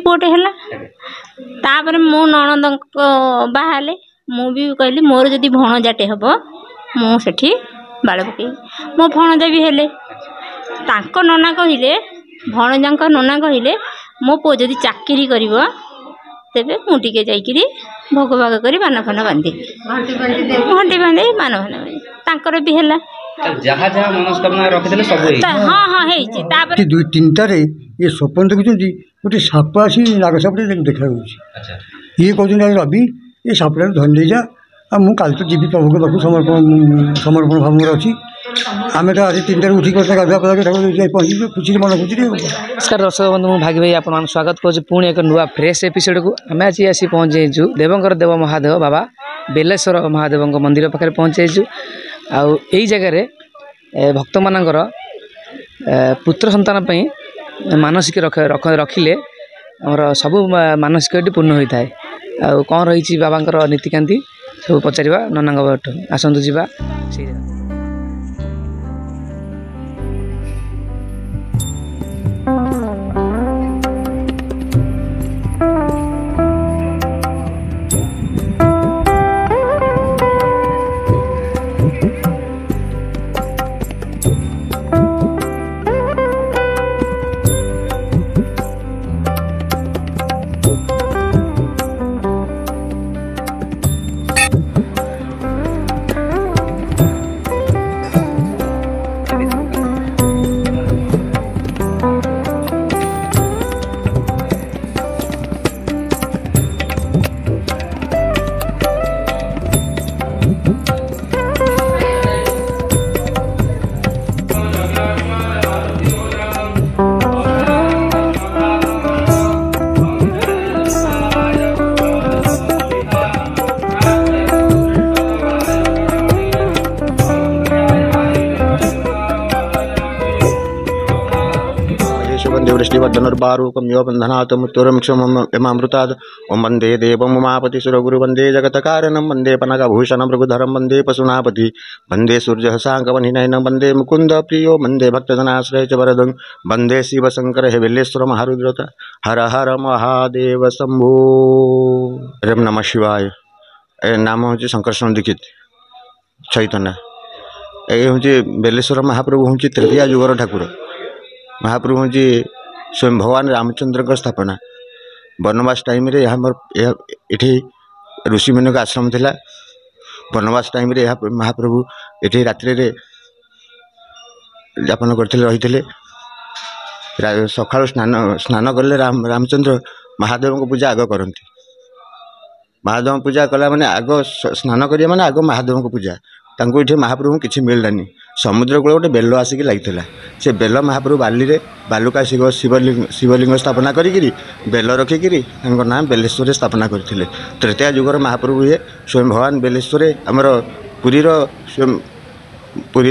पुओटे है तापर मो नणद बाहले मु भी कहली मोर जदि भणजाटे हम मुझे बाड़ पकई मो भणजा भी हेले तांको नना कहले भणजा नना कहले मो पु जदि चाकरी कर तेबे मुझे जाइए भोग भाग कर बान फान बांधि घंटी बांधे बान फान बांधि भी है जहाँ जहाँ मनस्कामना रखिले सब हाँ हाँ है दुई तीन टारे ये स्वप्न देखुं गोटे साप आसी नाग सापटे देखा ये कहते रवि ये सापटा धरी जा मु काल तो जीवी प्रभु के पाक समर्पण भाव मोर अच्छी आम तो आज 3 उठिक गाधुआ पदा पहुँचे खुशी मन खुशी। नमस्कार दर्शक बंधु मुझे भागी भाई आप स्वागत करुँ पुणी एक नुआ फ्रेश एपिसोड को आम आज आसी पहुँचु देवंकर देव महादेव बाबा बेलेश्वर महादेव मंदिर पाखे पहुँचु आई जगार भक्त मानकर पुत्र संतान मानसिक रखिले आमर सब मानसिक पूर्ण होता है आ कौन रही बाबा नीतिकांति सब पचार नना आसतु जा वृष्टिवर्धनुर्बारूकं यो बन्धनात् मृत्युरमृतात् ओं वन्दे देवं उमापति सुरगुरु वन्दे जगत्कारणं वन्दे पनकभूषणं मृगधरं वन्दे पशुनापति वन्दे सूर्यहसाङ्कवनिनयनं वन्दे मुकुन्द प्रियो वन्दे भक्तजनाश्रय च वरदं वन्दे शिवशङ्कर हे विल्लेश्वर महारुद्रता हर हर महादेव शंभो। ओम नमः शिवाय। नाम हूँ शंकर दीक्षित चैतन्य ये हूँ बेलेश्वर महाप्रभु हूँ तृतीय युगर ठाकुर महाप्रभु हूँ स्वयं भगवान रामचंद्र का स्थापना वनवास टाइम रे ये ऋषि मुनि का आश्रम थिला वनवास टाइम रे महाप्रभु ये रात्रि यापन करते रही सका स्नान कले रामचंद्र महादेव को पूजा आग करती महादेव पूजा कला माने आग स्नान करिया माने आग महादेव को पूजा तांको इठे महाप्रभु किसी मिललानी समुद्र कूल गोटे बेल आसिक लगी से बेल महाप्रभु बाली रे बालुका शिवलिंग स्थापना करी बेल रखिकी नाम बेलेश्वर स्थापना करते तृतीय युगर महाप्रभु ये स्वयं भगवान बेलेश्वर आमर पुरीर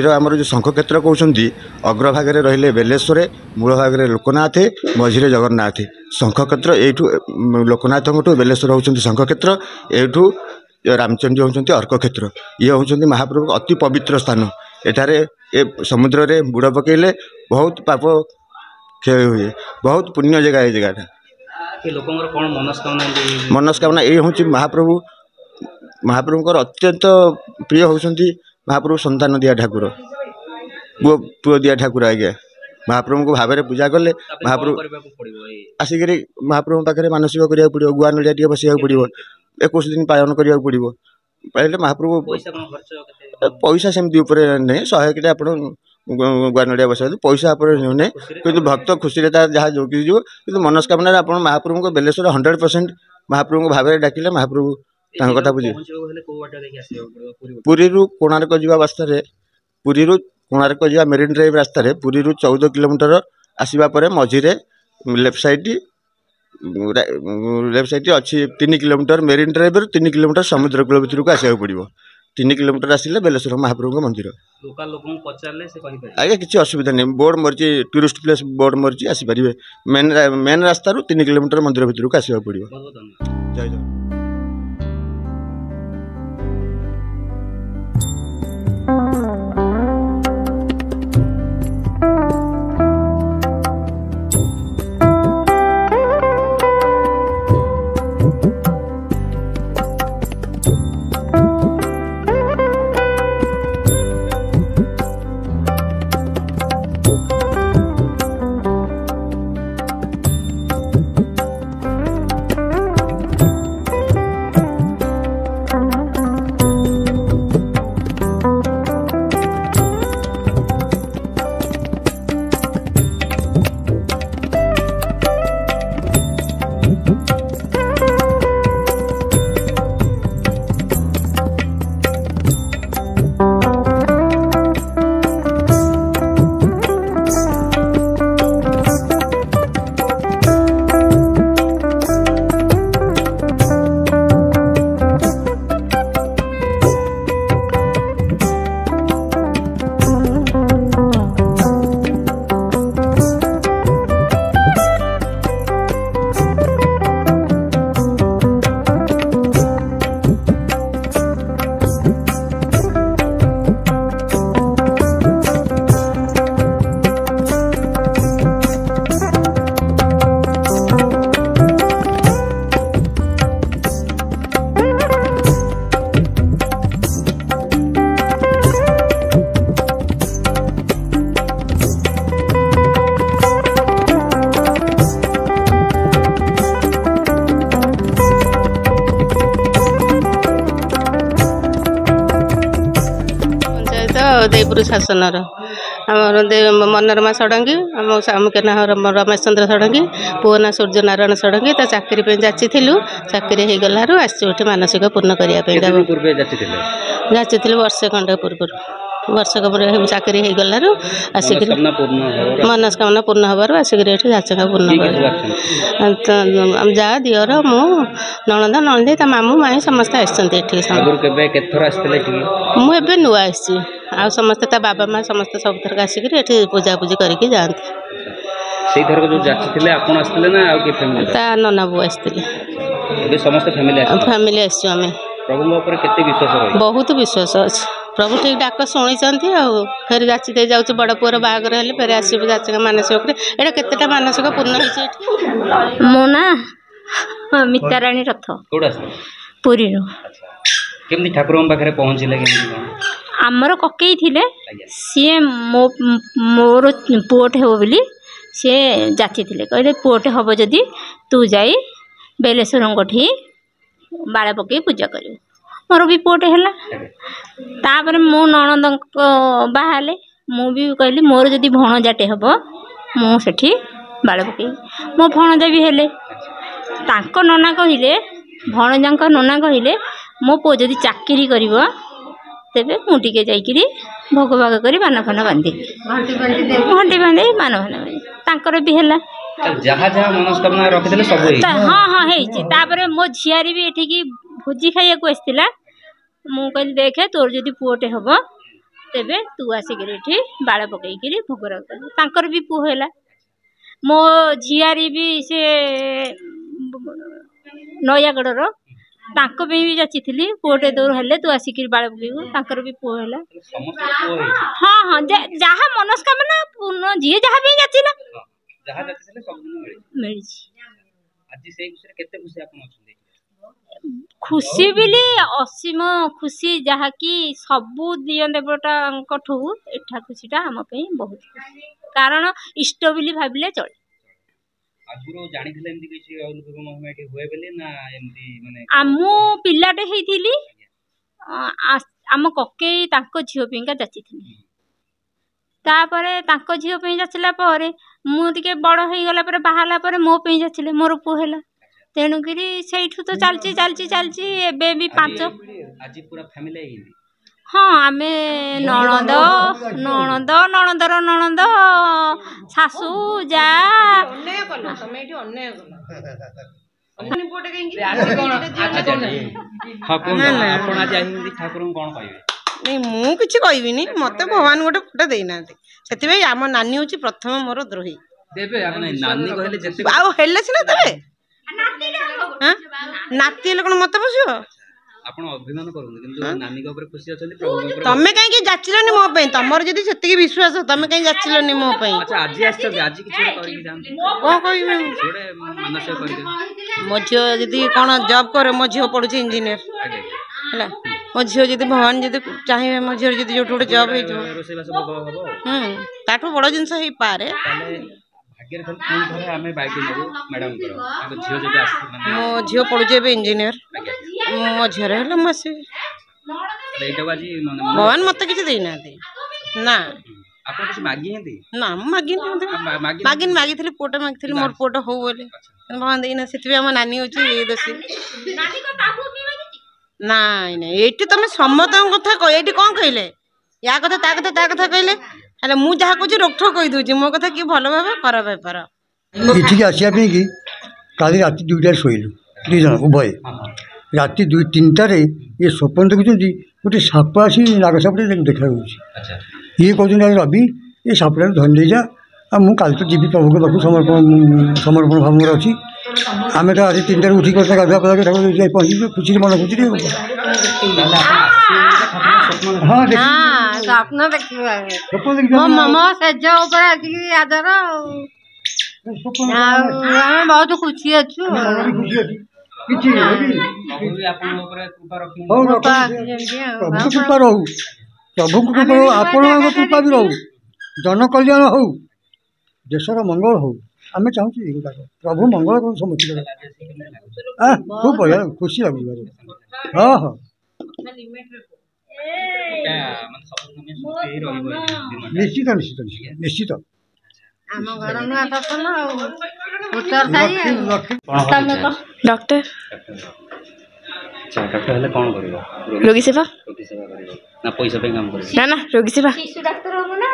आमर जो शंखक्षेत्र कहते अग्रभागे रहिले बेलेश्वर मूल भागे लोकनाथ मझिरे जगन्नाथ शंखक्षेत्र यू लोकनाथ बेलेश्वर होती शंखक्षेत्र यू रामचंद्र होती अर्कक्षेत्र ये होती महाप्रभु अति पवित्र स्थान एठारे ए समुद्र रे बुड़ पकेले बहुत पाप क्षय हुए बहुत पुण्य जगह ये जगह मनस्कामना ये हूँ महाप्रभु अत्यंत प्रिय होती महाप्रभु संतान दिया ठाकुर पुओ दिया ठाकुर आज्ञा महाप्रभु को भाव में पूजा कले महाप्रभु आसिक महाप्रभु पाखे मानसिक करा पड़ो गुआ नड़िया टे बसवा पड़ो 21 दिन पालन करा पड़ो पहले महाप्रभु पैसा सेमती नहीं 100 किटे आप गुआ नड़िया बसा पैसा नहीं कि भक्त खुशी जहाँ जोगी जो कि मनस्कामना आप महाप्रभु को बेलेश्वर 100% महाप्रभु को भाव में डाकिले महाप्रभु कथा बुझे पुरी कोणार्क जावा रास्तार पुरी कोणार्क जावा मेरीन ड्राइव रास्तार पुरी 14 किलोमीटर आसवा पर मझिरे लेफ्ट साइड अच्छी 3 किलोमीटर मेरीन ड्राइव 3 किलोमीटर समुद्र कूल भितर को आसवा पड़ो 3 किलोमीटर आसिले बेलेश्वर महाप्रभु मंदिर आगे किसी असुविधा नहीं बोर्ड मरी टूरिस्ट प्लेस बोर्ड मरी आसीपारे मेन रास्तार 3 किलोमीटर मंदिर भितर को आसवा पड़ो। जय जय। देवपुर शासनर आम मनोरमा षडंगी आम मुख्य ना रमेश चंद्र षडंगी पुओ ना सूर्य नारायण षडंगी तो चाकरी जाचिलु चाकरी हो गलु आसुठी मानसिक पूर्ण करने जाची वर्षे खंडे पूर्व वर्षक चाकरी हो गलु आसिक मनस्कामना पूर्ण हबार आसिक जाचका पूर्ण जा दिवर मु नणंद नंदी मामू माई समस्त आसते मुझे नुआ आसी आ समस्ते ता बाबा माँ समस्त सब थरक आसिक पूजा पूजी करके जाती ता नना बो आसते फैमिली आम बहुत विश्वास अच्छे प्रभु ठीक डाक शुणी फिर जाची जाऊँ बड़ पुअर बाहर हेल्ले फिर आसो जाचक मानसिक एटा केतेटा मानसिक पूर्ण मो ना मिताराणी रथ पुरी केमती ठाकुर पाखे पहुँचले आमर ककई थिले सी मोर पुओटे हो बोली सी जाची कहले पुओटे हम जदि तू जाई बेलेश्वर बाड़ पकई पूजा कर मोर भी पुओटे है तापर मो नणंद बाहर मु भी कहली मोर जदि भणजाटे हम मुझे बाड़ पकई मो भणजा भी हेले तांको नना कहले भणजा नना कहले मो पुओ जदि चाकरी करिवो तेबे मुझे जाइए भोग भाग कर बान फान बांधि घंटी बांधे बान फान बांधि भी है जहाँ जहाँ मनस्कामना रखिले सब हाँ हाँ होपर मो झियारी भी ये भोजी खाइया आसला मु कहली देखे तोर जदि पुओटे हम तेबे तू आसिक बाड़ पकईकि भोग कर भी पुओ है मो झियारी भी से नयागढ़ तांको भी जाची पुओटे तोर हेले तू आसिक बाड़ पकईबू तांकर भी पुओ है हाँ हाँ जहाँ मनस्कामना पूर्ण जी जहाँ भी जाचिला खुशी बोली असीम खुशी जहाँकि सबू दिय देवता एठा खुशीटा आम बहुत खुशी कारण इष्ट बोली भाविले चले आमु पिलाटे होइथिली आम ककई तांको झियो पिंका जाचिथिली तापरे तांको झियो पे जाचिला परे मु टिके बड़ हो गला परे बाहाला परे मो पे जाचिले मोर पुओ हैला तेणुकरी सेठू तो चलची चलची चलची एबे भी 5 आज पूरा फैमिली हाँ आमे नणंद नणंद नणंदर नणंद शाशु जा नहीं मु किसी कहबी मत भगवान गोटे फुटे देना से आम नानी हूँ प्रथम मोर द्रोही आले सीना देवे नाती कौन मत पोष तमें कहीं जाचिलनि मो तमर जदि से विश्वास तमें कहीं जाचिलनि मो मो झील जदि कौन जॉब करे मो झील पढ़ुचे इंजीनियर है मो झील जदि भगवान जदि चाहिए मो झील जदि जो गोटे जॉब हो बड़ जिनस हो पारे मो झील पढ़ुचे इंजीनियर मो झील है भगवान मत किसी देना ना ना मागी मागी पुओटे मागी मोर पुओटे हो बोले भगवान देना से आम नानी हूँ दोषी नाई ना ये तुम समत कथा ये कौन कहले या कथा ता कथा कहले हेल्ले मु जहाँ कह रोकठोक कहीदे मो कथा कि भल भाव खराब बेपार ये आसा कि काली रात 2टार शोलु दुई जन उभय राति 2-3टार ये स्वप्न देखुं गोटे साप आसी नाग सापटे देखा ये कहते रवि ये सापटा धरी जा मु काली तो जी प्रभु के पाक समर्पण भाव मोर अच्छी आम तो आज 3टार उठी कर गाधुआ पदा ठाकुर पहुँची खुशी मन खुशी हाँ स्वप्न देखिए मम सेज आदर बहुत खुशी अच्छु प्रभु कृपा रहू प्रभु कृपा रहू आपण कृपा भी रहू जन कल्याण हो देशर मंगल हो आम चाहूँ प्रभु मंगल कर समझ खूब बढ़िया खुशी लगे हाँ हाँ ନିଶ୍ଚିତ ନିଶ୍ଚିତ ନିଶ୍ଚିତ डॉक्टर डॉक्टर हेले कौन करिवो रोगी सेवा रोगी सेवा करिवो ना पैसा पे काम करिवो ना ना रोगी सेवा शिशु डाक्तर हो ना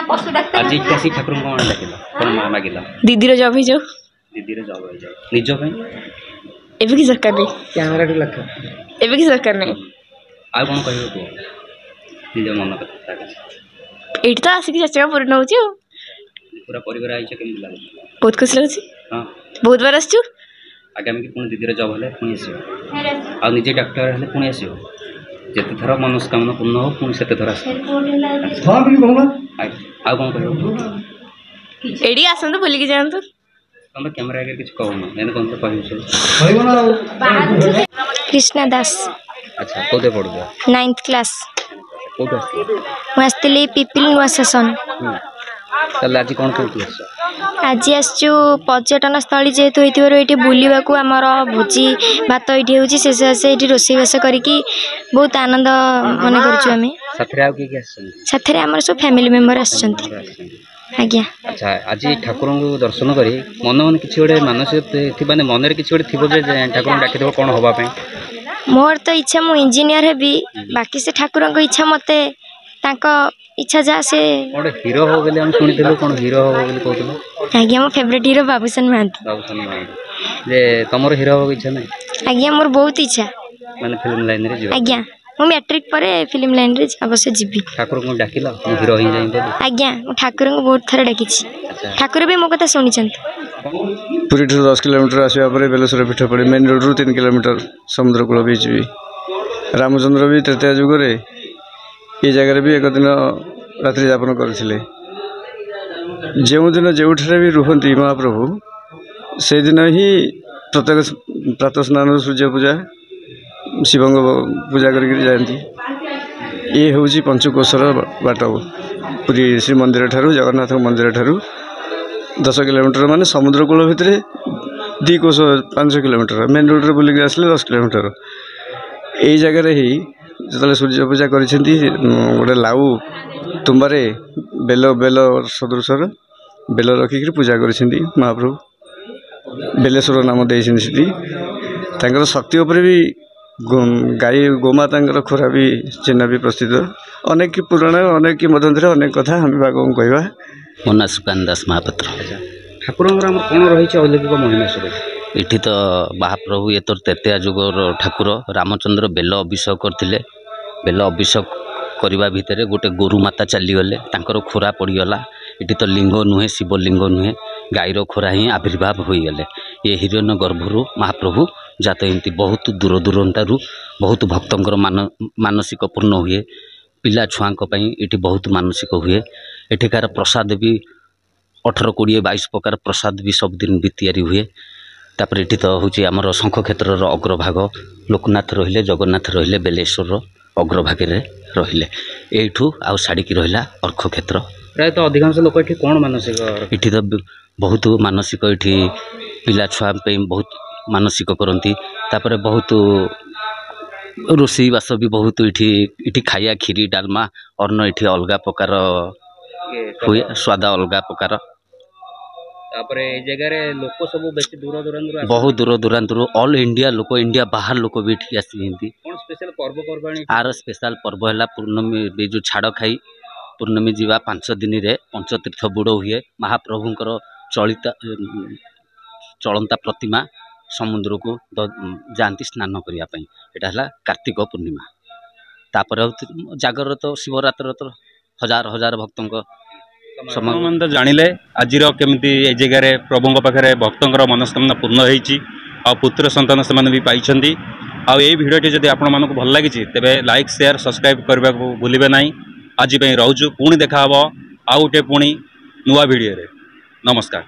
पशु डाक्तर आज कैसी ठाकुर कौन डाकिलो कौन मां मागिलो दीदी रो जॉब हो जाओ दीदी रे जॉब हो जाए निजो पे एबे की सरकार नहीं कैमेरा टू लख एबे की सरकार नहीं आ कौन कहिवो को निज मन कथा एठी तो आसिक चर्चा पूर्ण होची पूरा परिवार आइछ केम लागो बहुत खुश लगुची हां बहुत बार आछू आगामी की पुणी दीदी रे जॉब हेले पुणी आसियो आ निजे डॉक्टर हेले पुणी आसियो जेते थरा मनस्कामना पूर्ण हो पुणी सेते थरा आसियो हाँ भी कहूँगा आ कौन कहिवो एडी आसंतु बोली की जानतु हम कैमरा आगे कुछ कहूना एने कौन तो कहियो कहूँ ना कृष्णा दास अच्छा कोते पडबो 9th क्लास कोते मुझे पिपिल नुआ सेसन चल आज कौन कहतु आज आसचु पर्यटन स्थली जेहेतु ये बुलवा आमर भोजी भात ये हूँ शेष आसे ये रोसईबास करके बहुत आनंद मन कर आमर सब फैमिली मेंबर आज्ञा अच्छा आज ठाकुर को दर्शन करी मन मन कि गोटे मानसिक माने मन कि गोटे थी ठाकुर डाक कौन हाँपी मोर तो इच्छा मु इंजीनियर हेबी बाकी से ठाकुर को इच्छा मते इच्छा जा से गोटे हीरो हो बोले हम सुनी कौन हीरो हो बोले कहतलो आज्ञा मो फेवरेट हीरो बाबूसन महांती जे तुमर हीरो हो इच्छा नहीं आज्ञा मोर बहुत इच्छा माने फिल्म लाइन रे जीवा आज्ञा मु मैट्रिक परे फिल्म लाइन रे अवश्य जीवी ठाकुर को डाकिला मु हीरो ही जाई बोली आज्ञा मु ठाकुर को बहुत थर डाकी ठाकुर भी मो कथा सुनी पुरी 10 किलोमीटर आसवा पर बेलेश्वर पीठ पड़े मेन रोड रु 3 किलोमीटर समुद्र कूल बीच भी रामचंद्र भी तृतीय जुगरे ये जगह भी एक दिन रात्रि यापन करते जो दिन जो भी रुहती महाप्रभु से दिन ही प्रत्येक प्रातः स्नान सूर्य पूजा शिव पूजा करके जाती ये हूँ पंचकोशर बाट पुरी श्री मंदिर ठारू जगन्नाथ मंदिर ठारू 10 किलोमीटर माने समुद्र कूल भितर 2 कोश 5 किलोमीटर मेन रोड बुलिक आसले 10 किलोमीटर यही जगह ही जो सूर्य पूजा कर गोटे लाउ तुम्बारे बेल बेल सदृशर बेल रखिक पूजा कर महाप्रभु बेलेश्वर नाम देती शक्ति उपर भी गाई गोमाता खोरा भी चिन्ह भी प्रस्तुत अनेक पुराण अनेक मध्य अनेक कथा हम कहवा मो ना सुकान दास महापात्र ठाकुर कौन रही अलौकिक महिमा सब ये तो महाप्रभु ये तो तृतीय जुगर ठाकुर रामचंद्र बेल अभिषेक करते बेल अभिषेक करने भितर गोटे गोरु माता चलीगले खोरा पड़गला ये तो लिंग नुहे शिवलिंग नुहे गाईर खोरा ही आविर्भाव हो गले ये हिरण्य गर्भरू महाप्रभु जात एमती बहुत दूर दूरांतारू बहुत भक्तर मानसिक पूर्ण हुए पिला छुआं ये बहुत मानसिक हुए एठिकार प्रसाद भी 18-20-22 प्रकार प्रसाद भी सब दिन भी तैयारी हुए तापर ये तो हूँ आमर शंख क्षेत्र अग्रभाग लोकनाथ रहिले जगन्नाथ रहिले बेलेश्वर अग्रभागे रहिले एठू आउ साड़ी रहा अर्घ क्षेत्र प्राय तो अधिकांश लोक ये कौन मानसिक ये तो बहुत मानसिक ये पिला छुआ बहुत मानसिक करती तापर बहुत रोसई बास भी बहुत ये खाया खीरी डालमा अन्न ये अलग प्रकार हुए स्वाद अलग प्रकार जगह लोक सब बेसी दूर दूरांत बहुत दूर दूरांत ऑल इंडिया लोक इंडिया बाहर लोक भी ये आसी आर स्पेशल पर्व है पूर्णमी जो छाड़ खाई पूर्णमी जीवा 5 दिन रे पंचतीर्थ बुड़ हुए महाप्रभुंकर चलंता प्रतिमा समुद्र को जाती स्नान करने यहाँ कार्तिक पूर्णिमा तापर जागर तो शिवरात्र तो हजार हजार भक्तों समय तो जानिले आज केमती जगह प्रभु पाखे भक्तर मनस्कामना पूर्ण होती पुत्र संतान से भी पाई आई भिडियोटी जब आपण मानक भल लगी तेज लाइक शेयर सब्सक्राइब करने को भूलिए ना आज रोचु पुणी देखा आउ गोटे पुणी नुआ भिडियो नमस्कार।